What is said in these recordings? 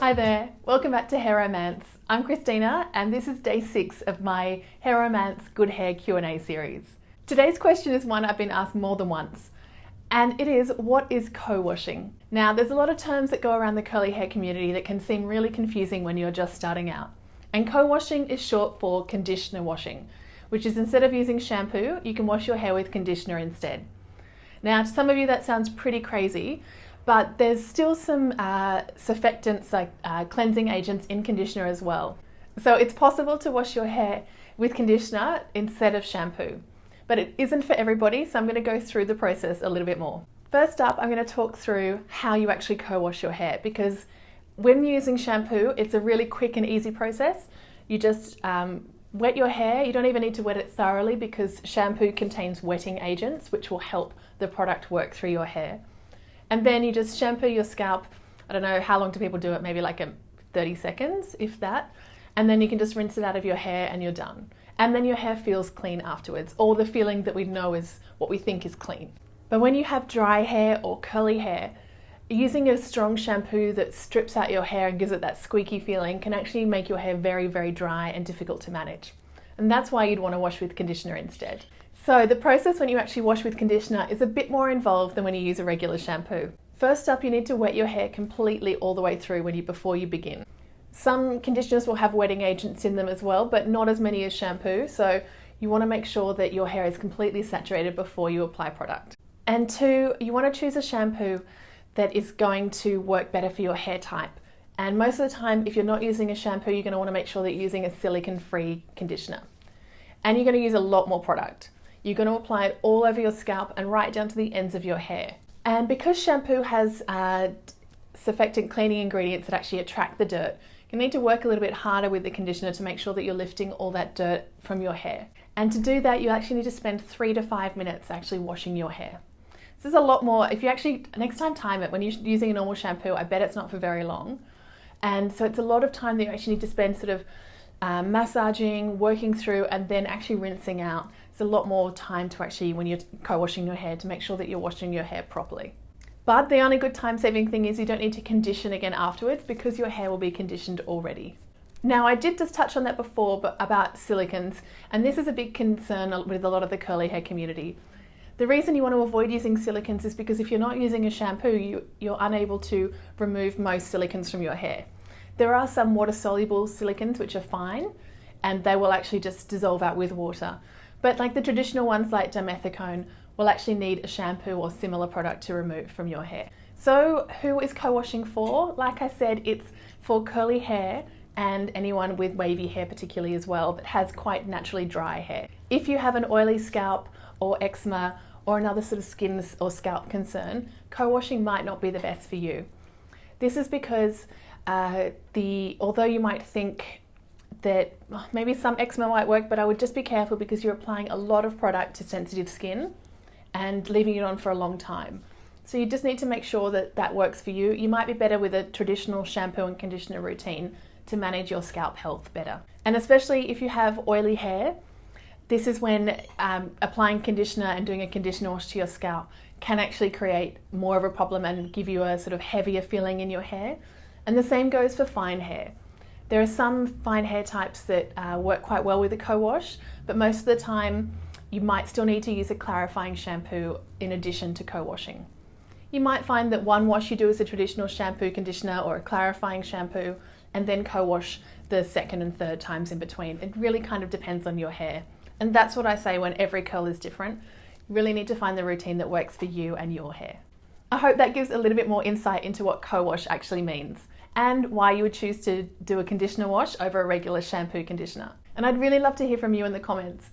Hi there, welcome back to Hair Romance. I'm Christina and this is day 6 of my Hair Romance Good Hair Q&A series. Today's question is one I've been asked more than once, and it is, what is co-washing? Now, there's a lot of terms that go around the curly hair community that can seem really confusing when you're just starting out. And co-washing is short for conditioner washing, which is instead of using shampoo, you can wash your hair with conditioner instead. Now, to some of you that sounds pretty crazy, but there's still some surfactants like cleansing agents in conditioner as well. So it's possible to wash your hair with conditioner instead of shampoo, but it isn't for everybody, so I'm going to go through the process a little bit more. First up, I'm going to talk through how you actually co-wash your hair, because when using shampoo, it's a really quick and easy process. You just wet your hair. You don't even need to wet it thoroughly because shampoo contains wetting agents, which will help the product work through your hair. And then you just shampoo your scalp. I don't know, how long do people do it? Maybe like 30 seconds, if that. And then you can just rinse it out of your hair and you're done. And then your hair feels clean afterwards, or the feeling that we know is what we think is clean. But when you have dry hair or curly hair, using a strong shampoo that strips out your hair and gives it that squeaky feeling can actually make your hair very, very dry and difficult to manage. And that's why you'd want to wash with conditioner instead. So the process when you actually wash with conditioner is a bit more involved than when you use a regular shampoo. First up, you need to wet your hair completely all the way through before you begin. Some conditioners will have wetting agents in them as well, but not as many as shampoo. So you want to make sure that your hair is completely saturated before you apply product. And 2, you want to choose a shampoo that is going to work better for your hair type. And most of the time, if you're not using a shampoo, you're going to want to make sure that you're using a silicone-free conditioner. And you're going to use a lot more product. You're going to apply it all over your scalp and right down to the ends of your hair. And because shampoo has surfactant cleaning ingredients that actually attract the dirt, you need to work a little bit harder with the conditioner to make sure that you're lifting all that dirt from your hair. And to do that, you actually need to spend 3 to 5 minutes actually washing your hair. This is a lot more. If you actually, next time time it, when you're using a normal shampoo, I bet it's not for very long. And so it's a lot of time that you actually need to spend sort of massaging, working through, and then actually rinsing out. It's a lot more time to actually, when you're co-washing your hair, to make sure that you're washing your hair properly. But the only good time-saving thing is you don't need to condition again afterwards because your hair will be conditioned already. Now, I did just touch on that before, but about silicons, and this is a big concern with a lot of the curly hair community. The reason you want to avoid using silicons is because if you're not using a shampoo, you're unable to remove most silicons from your hair. There are some water-soluble silicons which are fine, and they will actually just dissolve out with water. But like the traditional ones like dimethicone will actually need a shampoo or similar product to remove from your hair. So who is co-washing for? Like I said, it's for curly hair and anyone with wavy hair particularly as well that has quite naturally dry hair. If you have an oily scalp or eczema or another sort of skin or scalp concern, co-washing might not be the best for you. This is because although you might think that maybe some eczema might work, but I would just be careful because you're applying a lot of product to sensitive skin and leaving it on for a long time. So you just need to make sure that that works for you. You might be better with a traditional shampoo and conditioner routine to manage your scalp health better. And especially if you have oily hair, this is when applying conditioner and doing a conditioner wash to your scalp can actually create more of a problem and give you a sort of heavier feeling in your hair. And the same goes for fine hair. There are some fine hair types that work quite well with a co-wash, but most of the time you might still need to use a clarifying shampoo in addition to co-washing. You might find that one wash you do is a traditional shampoo, conditioner, or a clarifying shampoo, and then co-wash the second and third times in between. It really kind of depends on your hair. And that's what I say when every curl is different. You really need to find the routine that works for you and your hair. I hope that gives a little bit more insight into what co-wash actually means and why you would choose to do a conditioner wash over a regular shampoo conditioner. And I'd really love to hear from you in the comments.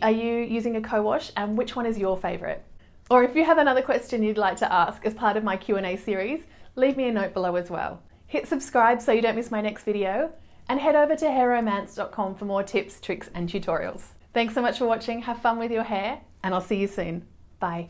Are you using a co-wash, and which one is your favourite? Or if you have another question you'd like to ask as part of my Q&A series, leave me a note below as well. Hit subscribe so you don't miss my next video, and head over to hairromance.com for more tips, tricks and tutorials. Thanks so much for watching, have fun with your hair, and I'll see you soon. Bye.